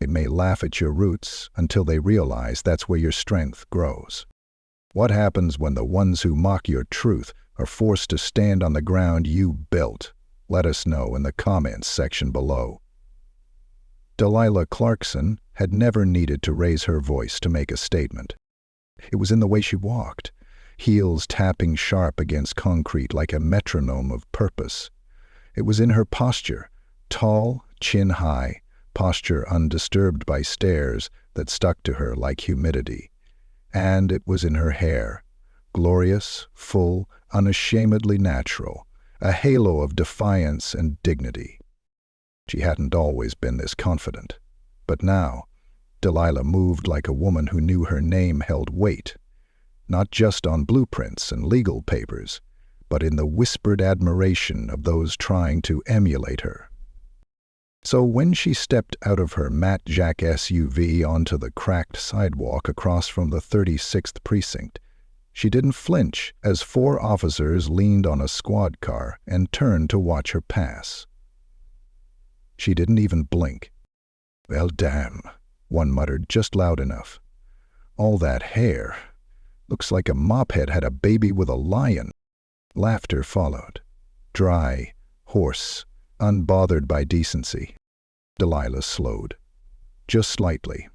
They may laugh at your roots until they realize that's where your strength grows. What happens when the ones who mock your truth are forced to stand on the ground you built? Let us know in the comments section below. Delilah Clarkson had never needed to raise her voice to make a statement. It was in the way she walked, heels tapping sharp against concrete like a metronome of purpose. It was in her posture, tall, chin high, posture undisturbed by stares that stuck to her like humidity. And it was in her hair, glorious, full, unashamedly natural, a halo of defiance and dignity. She hadn't always been this confident, but now, Delilah moved like a woman who knew her name held weight, not just on blueprints and legal papers, but in the whispered admiration of those trying to emulate her. So when she stepped out of her Matt Jack SUV onto the cracked sidewalk across from the 36th precinct, she didn't flinch as 4 officers leaned on a squad car and turned to watch her pass. She didn't even blink. "Well, damn," one muttered just loud enough. "All that hair. Looks like a mophead had a baby with a lion." Laughter followed. Dry, hoarse, unbothered by decency. Delilah slowed. Just slightly.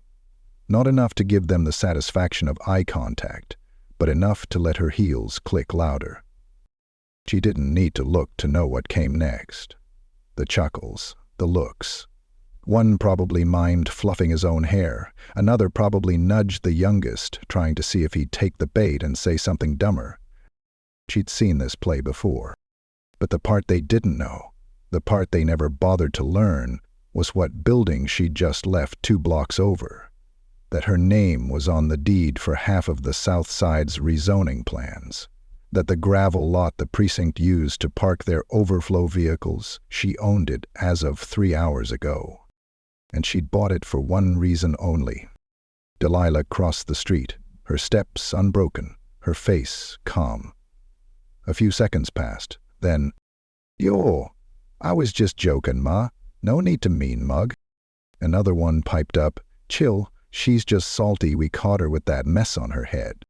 Not enough to give them the satisfaction of eye contact, but enough to let her heels click louder. She didn't need to look to know what came next. The chuckles, the looks. One probably mimed fluffing his own hair. Another probably nudged the youngest, trying to see if he'd take the bait and say something dumber. She'd seen this play before. But the part they didn't know, the part they never bothered to learn, was what building she'd just left 2 blocks over. That her name was on the deed for half of the South Side's rezoning plans. That the gravel lot the precinct used to park their overflow vehicles, she owned it as of 3 hours ago. And she'd bought it for one reason only. Delilah crossed the street, her steps unbroken, her face calm. A few seconds passed, then, "Yo, I was just joking, Ma. No need to mean mug." Another one piped up, "Chill, she's just salty we caught her with that mess on her head."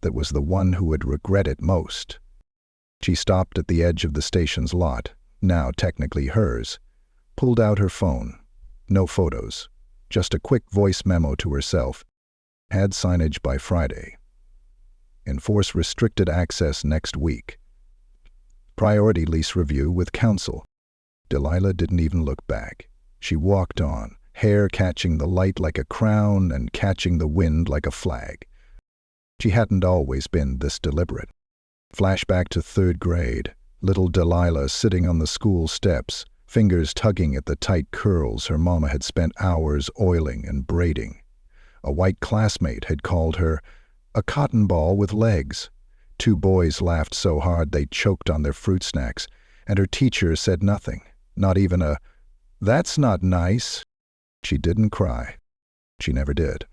That was the one who would regret it most. She stopped at the edge of the station's lot, now technically hers, pulled out her phone. No photos, just a quick voice memo to herself. Had signage by Friday. Enforce restricted access next week. Priority lease review with council. Delilah didn't even look back. She walked on, hair catching the light like a crown and catching the wind like a flag. She hadn't always been this deliberate. Flashback to 3rd grade, little Delilah sitting on the school steps, fingers tugging at the tight curls her mama had spent hours oiling and braiding. A white classmate had called her a cotton ball with legs. 2 boys laughed so hard they choked on their fruit snacks, and her teacher said nothing, not even a, "That's not nice." She didn't cry. She never did.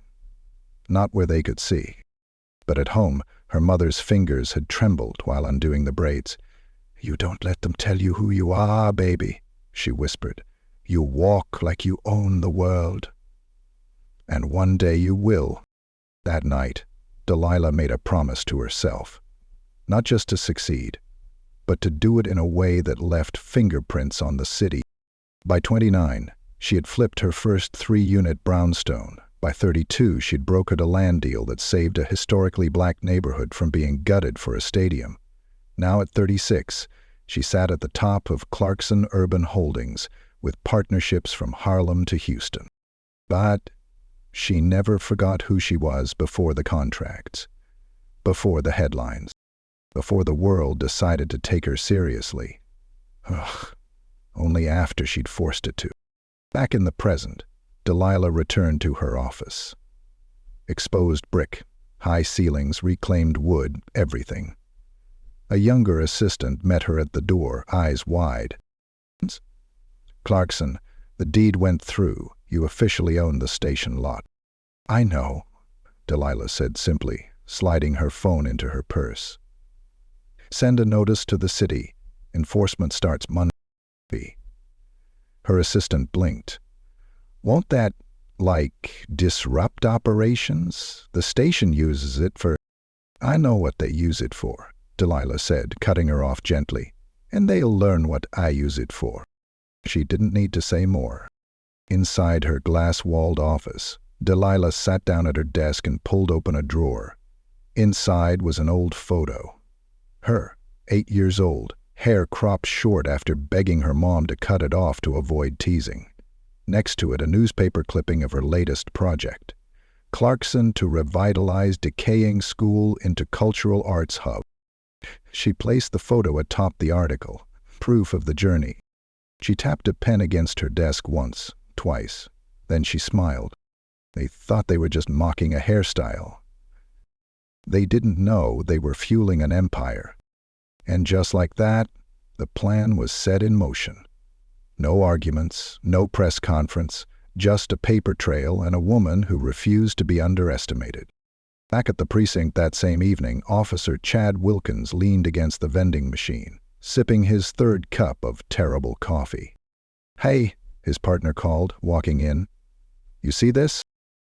Not where they could see. But at home, her mother's fingers had trembled while undoing the braids. "You don't let them tell you who you are, baby," she whispered. "You walk like you own the world. And one day you will." That night, Delilah made a promise to herself. Not just to succeed, but to do it in a way that left fingerprints on the city. By 29, she had flipped her first 3-unit brownstone. By 32, she'd brokered a land deal that saved a historically black neighborhood from being gutted for a stadium. Now at 36, she sat at the top of Clarkson Urban Holdings, with partnerships from Harlem to Houston. But she never forgot who she was before the contracts, before the headlines, before the world decided to take her seriously. Only after she'd forced it to. Back in the present, Delilah returned to her office. Exposed brick, high ceilings, reclaimed wood, everything. A younger assistant met her at the door, eyes wide. "Clarkson, the deed went through. You officially own the station lot." "I know," Delilah said simply, sliding her phone into her purse. "Send a notice to the city. Enforcement starts Monday." Her assistant blinked. "Won't that Like disrupt operations? The station uses it for— I know what they use it for, Delilah said, cutting her off gently. And they'll learn what I use it for. She didn't need to say more. Inside her glass-walled office, Delilah sat down at her desk and pulled open a drawer. Inside was an old photo. Her, 8 years old, hair cropped short after begging her mom to cut it off to avoid teasing. Next to it, a newspaper clipping of her latest project. Clarkson to revitalize decaying school into cultural arts hub. She placed the photo atop the article, proof of the journey. She tapped a pen against her desk once, twice. Then she smiled. They thought they were just mocking a hairstyle. They didn't know they were fueling an empire. And just like that, the plan was set in motion. No arguments, no press conference, just a paper trail and a woman who refused to be underestimated. Back at the precinct that same evening, Officer Chad Wilkins leaned against the vending machine, sipping his third cup of terrible coffee. "Hey," his partner called, walking in. "You see this?"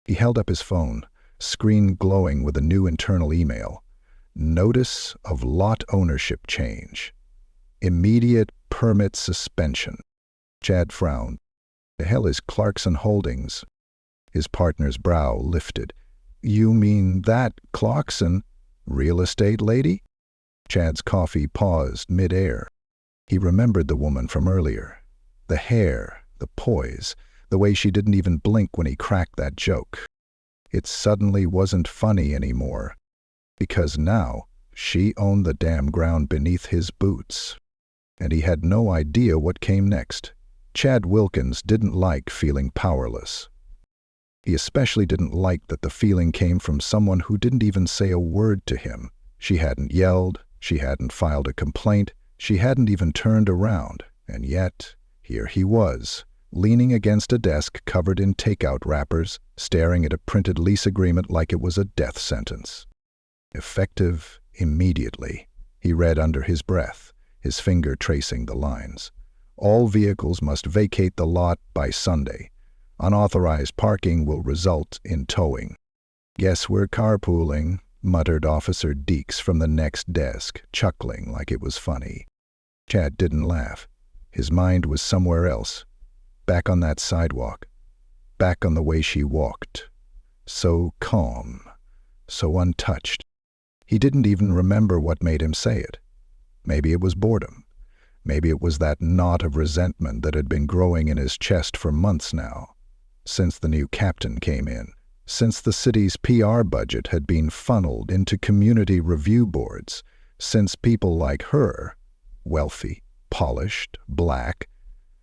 He held up his phone, screen glowing with a new internal email. Notice of lot ownership change. Immediate permit suspension. Chad frowned. The hell is Clarkson Holdings? His partner's brow lifted. "You mean that Clarkson, real estate lady?" Chad's coffee paused mid-air. He remembered the woman from earlier. The hair, the poise, the way she didn't even blink when he cracked that joke. It suddenly wasn't funny anymore, because now she owned the damn ground beneath his boots. And he had no idea what came next. Chad Wilkins didn't like feeling powerless. He especially didn't like that the feeling came from someone who didn't even say a word to him. She hadn't yelled, she hadn't filed a complaint, she hadn't even turned around, and yet, here he was, leaning against a desk covered in takeout wrappers, staring at a printed lease agreement like it was a death sentence. Effective immediately, he read under his breath, his finger tracing the lines. All vehicles must vacate the lot by Sunday. Unauthorized parking will result in towing. "Guess we're carpooling," muttered Officer Deeks from the next desk, chuckling like it was funny. Chad didn't laugh. His mind was somewhere else. Back on that sidewalk. Back on the way she walked. So calm. So untouched. He didn't even remember what made him say it. Maybe it was boredom. Maybe it was that knot of resentment that had been growing in his chest for months now. Since the new captain came in. Since the city's PR budget had been funneled into community review boards. Since people like her, wealthy, polished, black,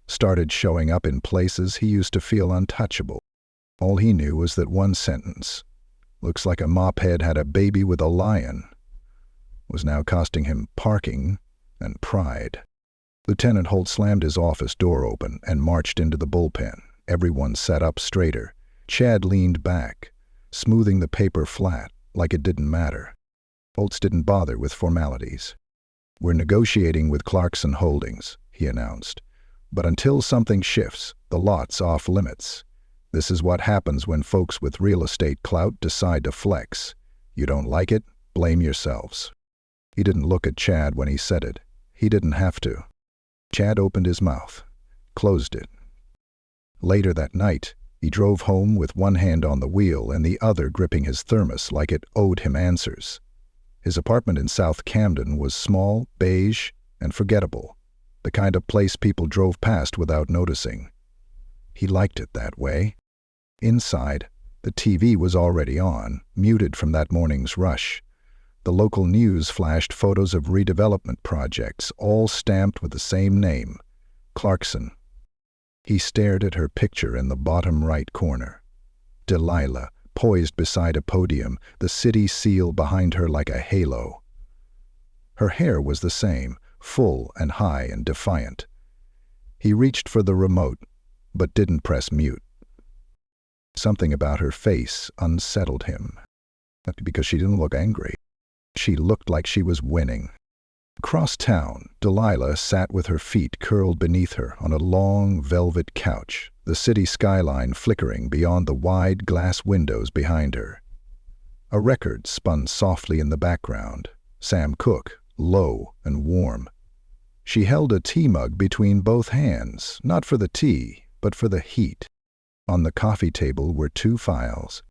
started showing up in places he used to feel untouchable. All he knew was that one sentence, "Looks like a mophead had a baby with a lion," was now costing him parking and pride. Lieutenant Holt slammed his office door open and marched into the bullpen. Everyone sat up straighter. Chad leaned back, smoothing the paper flat like it didn't matter. Holtz didn't bother with formalities. "We're negotiating with Clarkson Holdings," he announced. "But until something shifts, the lot's off limits. This is what happens when folks with real estate clout decide to flex. You don't like it? Blame yourselves." He didn't look at Chad when he said it. He didn't have to. Chad opened his mouth, closed it. Later that night, he drove home with one hand on the wheel and the other gripping his thermos like it owed him answers. His apartment in South Camden was small, beige, and forgettable, the kind of place people drove past without noticing. He liked it that way. Inside, the TV was already on, muted from that morning's rush. The local news flashed photos of redevelopment projects, all stamped with the same name, Clarkson. He stared at her picture in the bottom right corner. Delilah, poised beside a podium, the city seal behind her like a halo. Her hair was the same, full and high and defiant. He reached for the remote, but didn't press mute. Something about her face unsettled him. Because she didn't look angry. She looked like she was winning. Across town, Delilah sat with her feet curled beneath her on a long velvet couch, the city skyline flickering beyond the wide glass windows behind her. A record spun softly in the background, Sam Cooke, low and warm. She held a tea mug between both hands, not for the tea, but for the heat. On the coffee table were two files.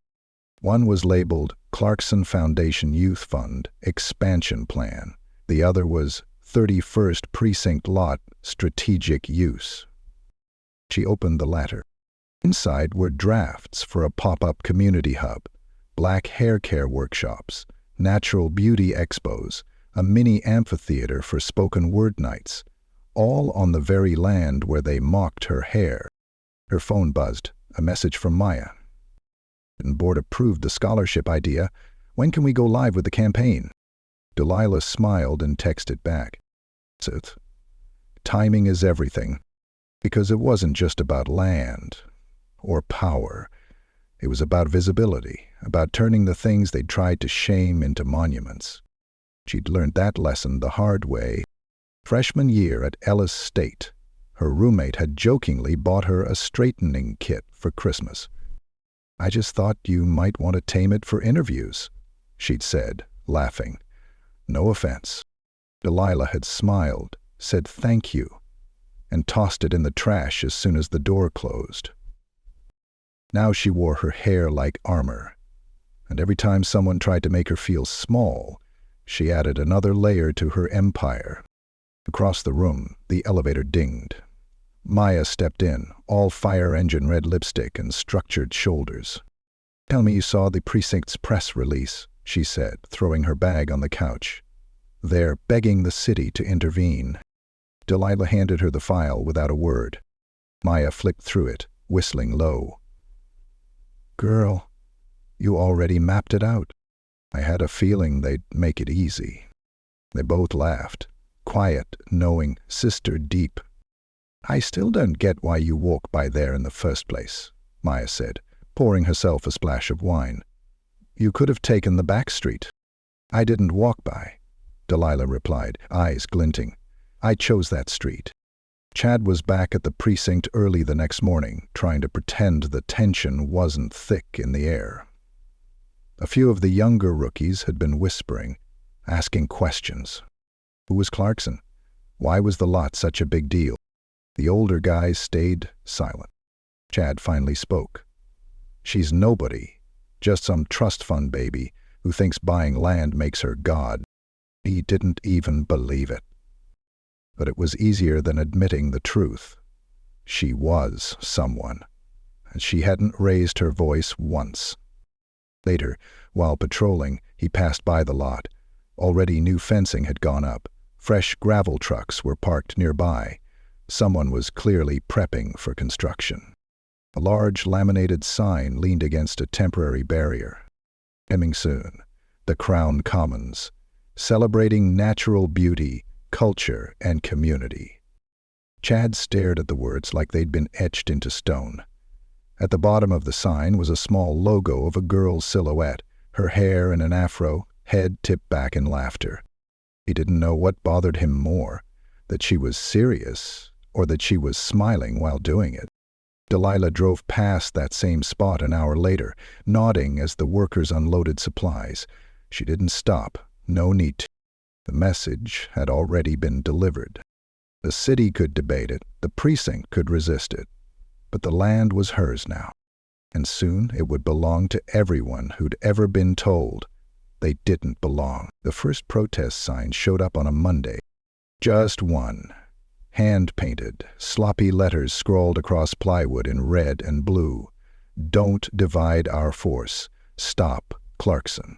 One was labeled Clarkson Foundation Youth Fund Expansion Plan. The other was 31st Precinct Lot Strategic Use. She opened the latter. Inside were drafts for a pop-up community hub, black hair care workshops, natural beauty expos, a mini amphitheater for spoken word nights, all on the very land where they mocked her hair. Her phone buzzed, a message from Maya. The board approved the scholarship idea. When can we go live with the campaign? Delilah smiled and texted back. Timing is everything, because it wasn't just about land or power. It was about visibility, about turning the things they'd tried to shame into monuments. She'd learned that lesson the hard way. Freshman year at Ellis State, her roommate had jokingly bought her a straightening kit for Christmas. "I just thought you might want to tame it for interviews," she'd said, laughing. No offense. Delilah had smiled, said thank you, and tossed it in the trash as soon as the door closed. Now she wore her hair like armor, and every time someone tried to make her feel small, she added another layer to her empire. Across the room, the elevator dinged. Maya stepped in, all fire engine red lipstick and structured shoulders. "Tell me you saw the precinct's press release," she said, throwing her bag on the couch. "They're begging the city to intervene." Delilah handed her the file without a word. Maya flicked through it, whistling low. "Girl, you already mapped it out. I had a feeling they'd make it easy." They both laughed, quiet, knowing, sister deep. "I still don't get why you walk by there in the first place," Maya said, pouring herself a splash of wine. "You could have taken the back street." "I didn't walk by," Delilah replied, eyes glinting. "I chose that street." Chad was back at the precinct early the next morning, trying to pretend the tension wasn't thick in the air. A few of the younger rookies had been whispering, asking questions. Who was Clarkson? Why was the lot such a big deal? The older guys stayed silent. Chad finally spoke. "She's nobody, just some trust fund baby who thinks buying land makes her God." He didn't even believe it. But it was easier than admitting the truth. She was someone, and she hadn't raised her voice once. Later, while patrolling, he passed by the lot. Already new fencing had gone up. Fresh gravel trucks were parked nearby. Someone was clearly prepping for construction. A large laminated sign leaned against a temporary barrier. "Coming soon, the Crown Commons, celebrating natural beauty, culture, and community." Chad stared at the words like they'd been etched into stone. At the bottom of the sign was a small logo of a girl's silhouette, her hair in an afro, head tipped back in laughter. He didn't know what bothered him more, that she was serious or that she was smiling while doing it. Delilah drove past that same spot an hour later, nodding as the workers unloaded supplies. She didn't stop, no need to. The message had already been delivered. The city could debate it, the precinct could resist it, but the land was hers now, and soon it would belong to everyone who'd ever been told they didn't belong. The first protest sign showed up on a Monday. Just one. Hand-painted, sloppy letters scrawled across plywood in red and blue. "Don't divide our force. Stop Clarkson."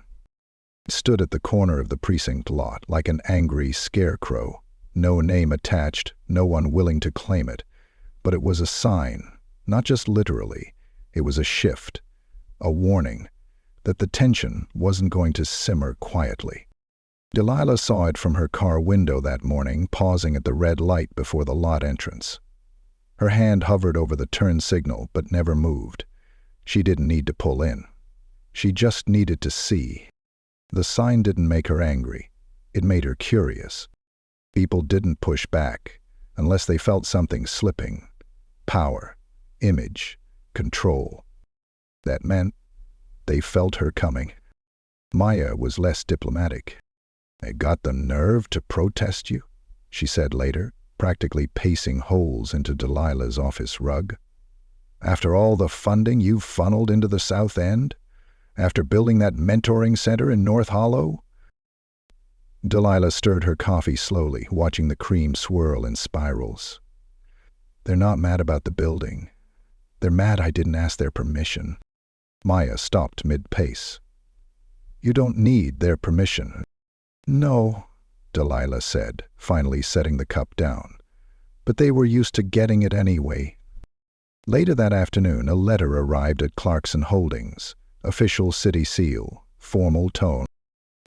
It stood at the corner of the precinct lot like an angry scarecrow. No name attached, no one willing to claim it. But it was a sign, not just literally. It was a shift, a warning that the tension wasn't going to simmer quietly. Delilah saw it from her car window that morning, pausing at the red light before the lot entrance. Her hand hovered over the turn signal but never moved. She didn't need to pull in. She just needed to see. The sign didn't make her angry. It made her curious. People didn't push back unless they felt something slipping. Power, image, control. That meant they felt her coming. Maya was less diplomatic. "I got the nerve to protest you," she said later, practically pacing holes into Delilah's office rug. "After all the funding you've funneled into the South End? After building that mentoring center in North Hollow?" Delilah stirred her coffee slowly, watching the cream swirl in spirals. "They're not mad about the building. They're mad I didn't ask their permission." Maya stopped mid-pace. "You don't need their permission." "No," Delilah said, finally setting the cup down. "But they were used to getting it anyway." Later that afternoon, a letter arrived at Clarkson Holdings, official city seal, formal tone.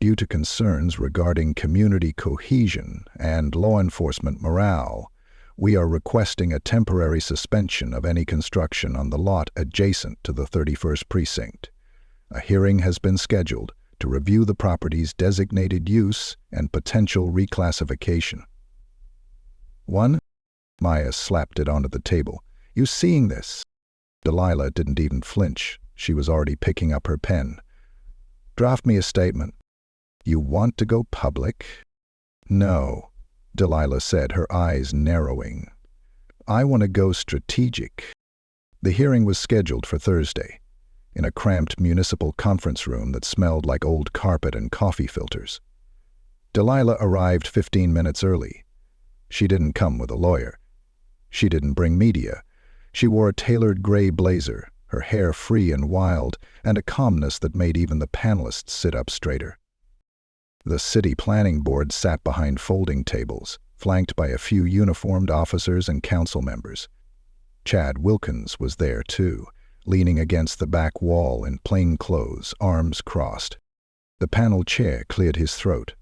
"Due to concerns regarding community cohesion and law enforcement morale, we are requesting a temporary suspension of any construction on the lot adjacent to the 31st Precinct. A hearing has been scheduled to review the property's designated use and potential reclassification." "One?" Maya slapped it onto the table. "You seeing this?" Delilah didn't even flinch. She was already picking up her pen. "Draft me a statement." "You want to go public?" "No," Delilah said, her eyes narrowing. "I want to go strategic." The hearing was scheduled for Thursday, in a cramped municipal conference room that smelled like old carpet and coffee filters. Delilah arrived 15 minutes early. She didn't come with a lawyer. She didn't bring media. She wore a tailored gray blazer, her hair free and wild, and a calmness that made even the panelists sit up straighter. The city planning board sat behind folding tables, flanked by a few uniformed officers and council members. Chad Wilkins was there too, leaning against the back wall in plain clothes, arms crossed. The panel chair cleared his throat.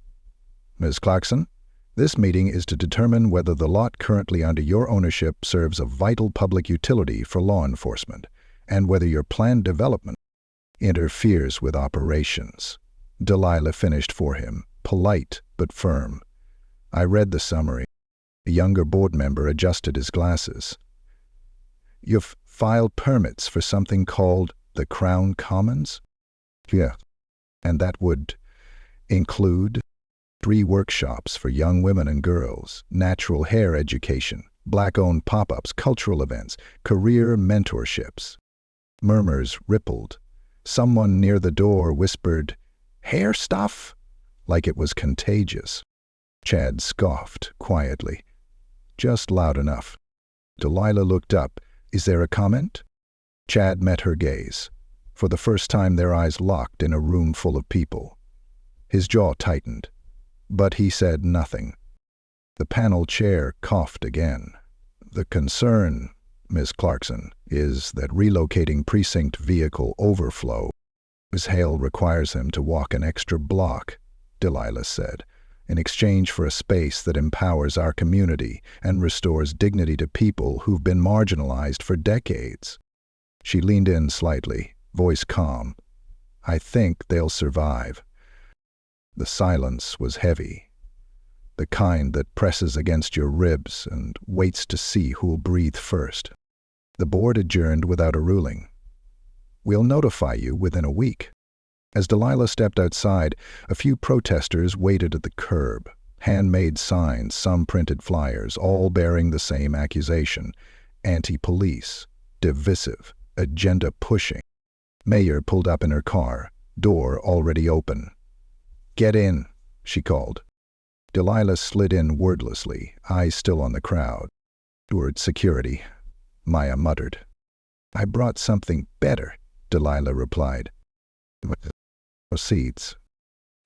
"Ms. Clarkson, this meeting is to determine whether the lot currently under your ownership serves a vital public utility for law enforcement, and whether your planned development interferes with operations." Delilah finished for him, polite but firm. I read the summary. A younger board member adjusted his glasses. "You've filed permits for something called the Crown Commons?" "Yeah. And that would include 3 workshops for young women and girls, natural hair education, Black-owned pop-ups, cultural events, career mentorships." Murmurs rippled. Someone near the door whispered, "Hair stuff?" like it was contagious. Chad scoffed quietly. Just loud enough. Delilah looked up. "Is there a comment?" Chad met her gaze. For the first time their eyes locked in a room full of people. His jaw tightened, but he said nothing. The panel chair coughed again. "The concern, Ms. Clarkson, is that relocating precinct vehicle overflow. Ms. Hale requires him to walk an extra block," Delilah said, "in exchange for a space that empowers our community and restores dignity to people who've been marginalized for decades." She leaned in slightly, voice calm. "I think they'll survive." The silence was heavy, the kind that presses against your ribs and waits to see who'll breathe first. The board adjourned without a ruling. "We'll notify you within a week." As Delilah stepped outside, a few protesters waited at the curb, handmade signs, some printed flyers, all bearing the same accusation: anti-police, divisive, agenda-pushing. Mayor pulled up in her car, door already open. "Get in," she called. Delilah slid in wordlessly, eyes still on the crowd. "Toward security," Maya muttered. "I brought something better," Delilah replied. Proceeds.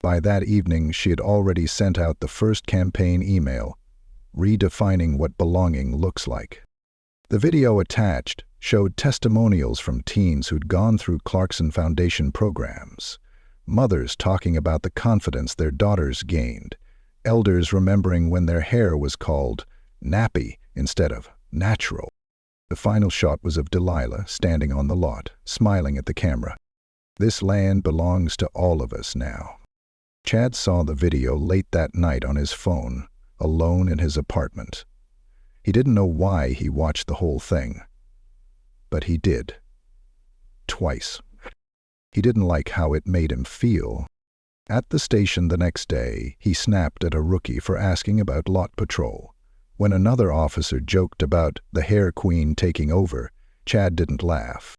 By that evening, she had already sent out the first campaign email, redefining what belonging looks like. The video attached showed testimonials from teens who'd gone through Clarkson Foundation programs, mothers talking about the confidence their daughters gained, elders remembering when their hair was called nappy instead of natural. The final shot was of Delilah standing on the lot, smiling at the camera. "This land belongs to all of us now." Chad saw the video late that night on his phone, alone in his apartment. He didn't know why he watched the whole thing, but he did. Twice. He didn't like how it made him feel. At the station the next day, he snapped at a rookie for asking about lot patrol. When another officer joked about the hair queen taking over, Chad didn't laugh.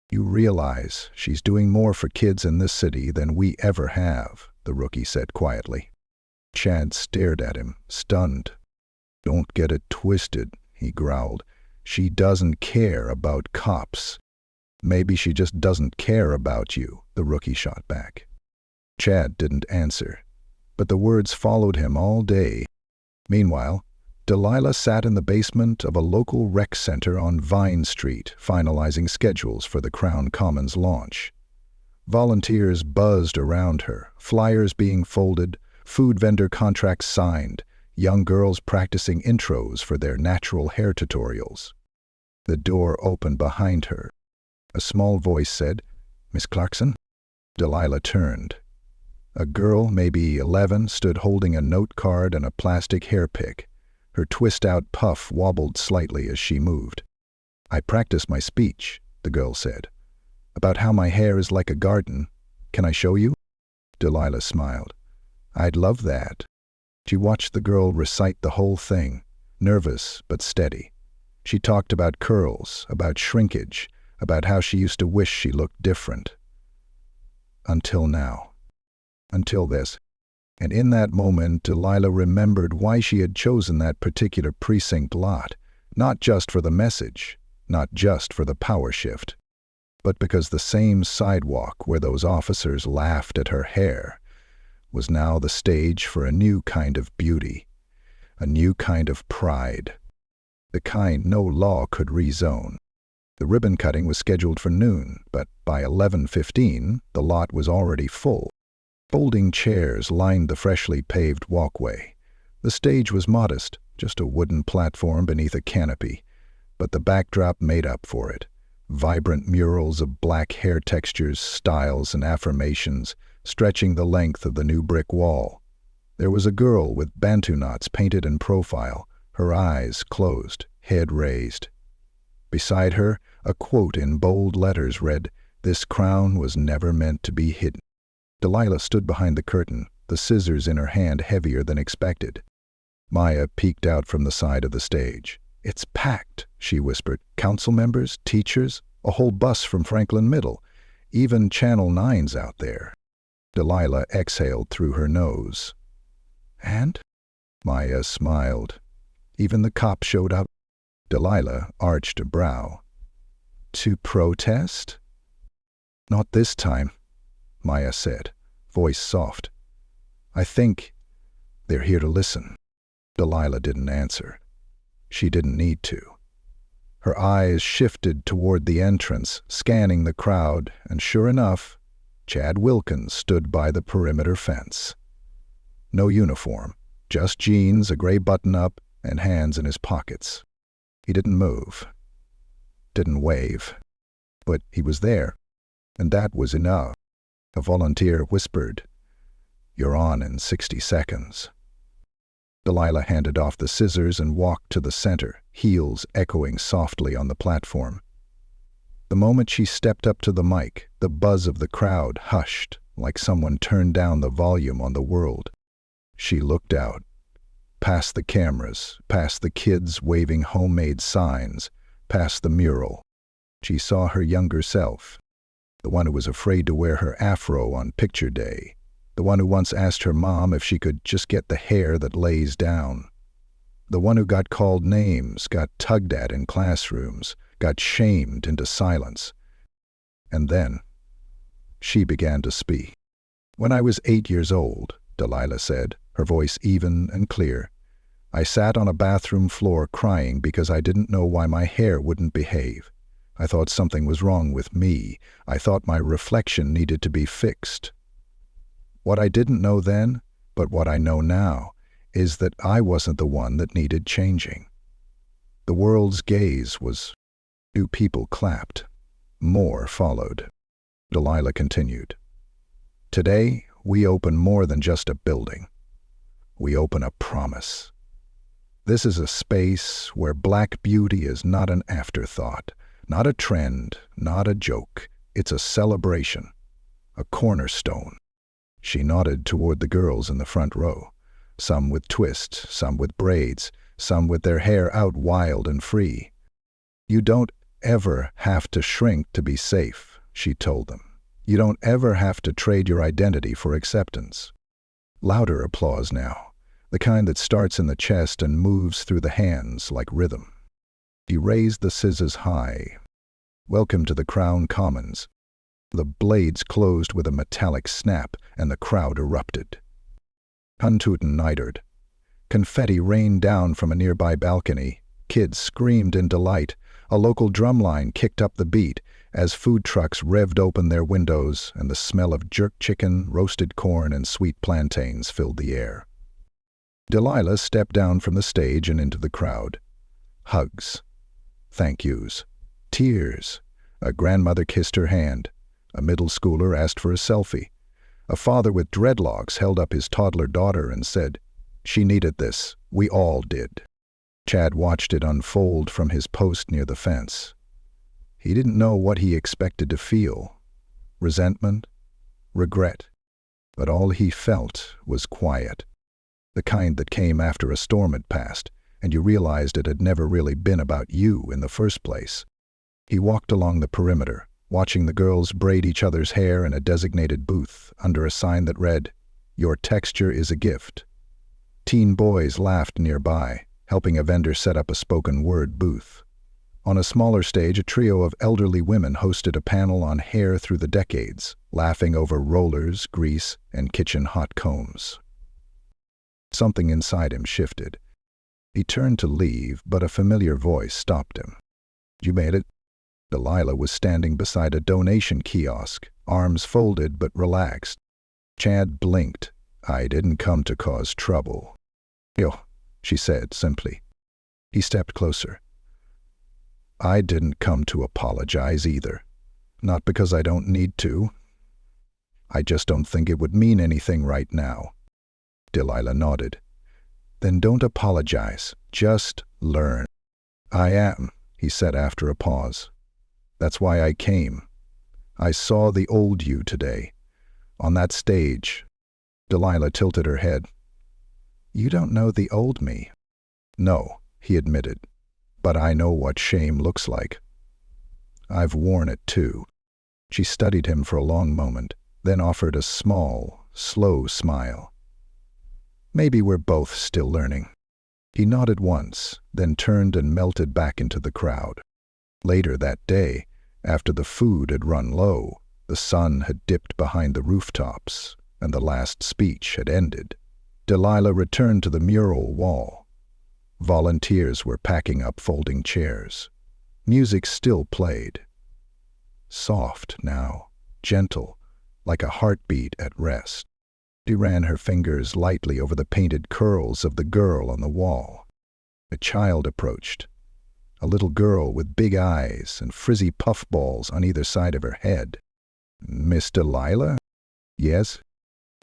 "You realize she's doing more for kids in this city than we ever have," the rookie said quietly. Chad stared at him, stunned. "Don't get it twisted," he growled. "She doesn't care about cops." "Maybe she just doesn't care about you," the rookie shot back. Chad didn't answer, but the words followed him all day. Meanwhile, Delilah sat in the basement of a local rec center on Vine Street, finalizing schedules for the Crown Commons launch. Volunteers buzzed around her, flyers being folded, food vendor contracts signed, young girls practicing intros for their natural hair tutorials. The door opened behind her. A small voice said, "Miss Clarkson?" Delilah turned. A girl, maybe 11, stood holding a note card and a plastic hair pick. Her twist-out puff wobbled slightly as she moved. "I practiced my speech," the girl said, "about how my hair is like a garden. Can I show you?" Delilah smiled. "I'd love that." She watched the girl recite the whole thing, nervous but steady. She talked about curls, about shrinkage, about how she used to wish she looked different. Until now. Until this. And in that moment, Delilah remembered why she had chosen that particular precinct lot, not just for the message, not just for the power shift, but because the same sidewalk where those officers laughed at her hair was now the stage for a new kind of beauty, a new kind of pride, the kind no law could rezone. The ribbon cutting was scheduled for noon, but by 11:15, the lot was already full. Folding chairs lined the freshly paved walkway. The stage was modest, just a wooden platform beneath a canopy, but the backdrop made up for it. Vibrant murals of black hair textures, styles, and affirmations stretching the length of the new brick wall. There was a girl with bantu knots painted in profile, her eyes closed, head raised. Beside her, a quote in bold letters read, "This crown was never meant to be hidden." Delilah stood behind the curtain, the scissors in her hand heavier than expected. Maya peeked out from the side of the stage. "It's packed," she whispered. "Council members, teachers, a whole bus from Franklin Middle. Even Channel 9's out there." Delilah exhaled through her nose. "And?" Maya smiled. "Even the cops showed up." Delilah arched a brow. "To protest?" "Not this time," Maya said, voice soft. "I think they're here to listen." Delilah didn't answer. She didn't need to. Her eyes shifted toward the entrance, scanning the crowd, and sure enough, Chad Wilkins stood by the perimeter fence. No uniform, just jeans, a gray button-up, and hands in his pockets. He didn't move, didn't wave, but he was there, and that was enough. A volunteer whispered, "You're on in 60 seconds." Delilah handed off the scissors and walked to the center, heels echoing softly on the platform. The moment she stepped up to the mic, the buzz of the crowd hushed, like someone turned down the volume on the world. She looked out, past the cameras, past the kids waving homemade signs, past the mural. She saw her younger self, the one who was afraid to wear her afro on picture day, the one who once asked her mom if she could just get the hair that lays down, the one who got called names, got tugged at in classrooms, got shamed into silence. And then she began to speak. "When I was 8 years old," Delilah said, her voice even and clear, "I sat on a bathroom floor crying because I didn't know why my hair wouldn't behave. I thought something was wrong with me. I thought my reflection needed to be fixed. What I didn't know then, but what I know now, is that I wasn't the one that needed changing." The world's gaze was. Few people clapped. More followed. Delilah continued. "Today, we open more than just a building. We open a promise. This is a space where black beauty is not an afterthought, not a trend, not a joke. It's a celebration, a cornerstone. She nodded toward the girls in the front row, some with twists, some with braids, some with their hair out wild and free. You don't ever have to shrink to be safe, she told them. You don't ever have to trade your identity for acceptance. Louder applause now, the kind that starts in the chest and moves through the hands like rhythm. He raised the scissors high. Welcome to the Crown Commons. The blades closed with a metallic snap, and the crowd erupted. Huntooten nided. Confetti rained down from a nearby balcony. Kids screamed in delight. A local drumline kicked up the beat as food trucks revved open their windows, and the smell of jerk chicken, roasted corn, and sweet plantains filled the air. Delilah stepped down from the stage and into the crowd. Hugs. Thank yous. Tears. A grandmother kissed her hand. A middle schooler asked for a selfie. A father with dreadlocks held up his toddler daughter and said, "She needed this. We all did." Chad watched it unfold from his post near the fence. He didn't know what he expected to feel. Resentment? Regret? But all he felt was quiet. The kind that came after a storm had passed, and you realized it had never really been about you in the first place. He walked along the perimeter, watching the girls braid each other's hair in a designated booth under a sign that read, "Your texture is a gift." Teen boys laughed nearby, helping a vendor set up a spoken word booth. On a smaller stage, a trio of elderly women hosted a panel on hair through the decades, laughing over rollers, grease, and kitchen hot combs. Something inside him shifted. He turned to leave, but a familiar voice stopped him. "You made it." Delilah was standing beside a donation kiosk, arms folded but relaxed. Chad blinked. "I didn't come to cause trouble." "Yo," she said simply. He stepped closer. "I didn't come to apologize either. Not because I don't need to. I just don't think it would mean anything right now." Delilah nodded. "Then don't apologize. Just learn." "I am," he said after a pause. "That's why I came. I saw the old you today. On that stage." Delilah tilted her head. "You don't know the old me." "No," he admitted. "But I know what shame looks like. I've worn it too." She studied him for a long moment, then offered a small, slow smile. "Maybe we're both still learning." He nodded once, then turned and melted back into the crowd. Later that day, after the food had run low, the sun had dipped behind the rooftops, and the last speech had ended, Delilah returned to the mural wall. Volunteers were packing up folding chairs. Music still played. Soft now, gentle, like a heartbeat at rest. She ran her fingers lightly over the painted curls of the girl on the wall. A child approached. A little girl with big eyes and frizzy puffballs on either side of her head. "Miss Delilah?" "Yes."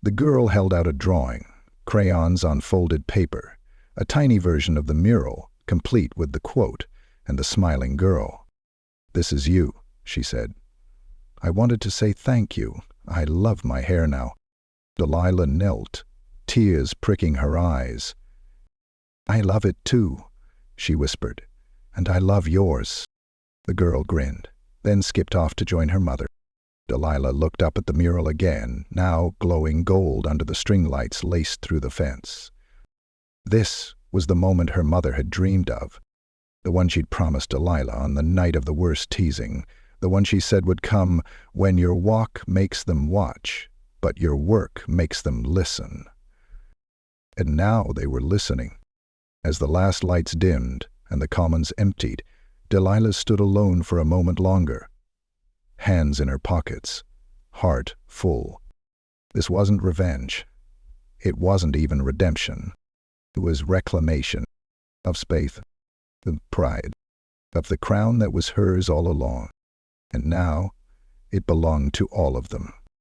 The girl held out a drawing, crayons on folded paper, a tiny version of the mural, complete with the quote and the smiling girl. "This is you," she said. "I wanted to say thank you. I love my hair now." Delilah knelt, tears pricking her eyes. "I love it too," she whispered. "And I love yours." The girl grinned, then skipped off to join her mother. Delilah looked up at the mural again, now glowing gold under the string lights laced through the fence. This was the moment her mother had dreamed of, the one she'd promised Delilah on the night of the worst teasing, the one she said would come when your walk makes them watch, but your work makes them listen. And now they were listening. As the last lights dimmed and the commons emptied, Delilah stood alone for a moment longer. Hands in her pockets, heart full. This wasn't revenge. It wasn't even redemption. It was reclamation of space, of pride, of the crown that was hers all along. And now it belonged to all of them.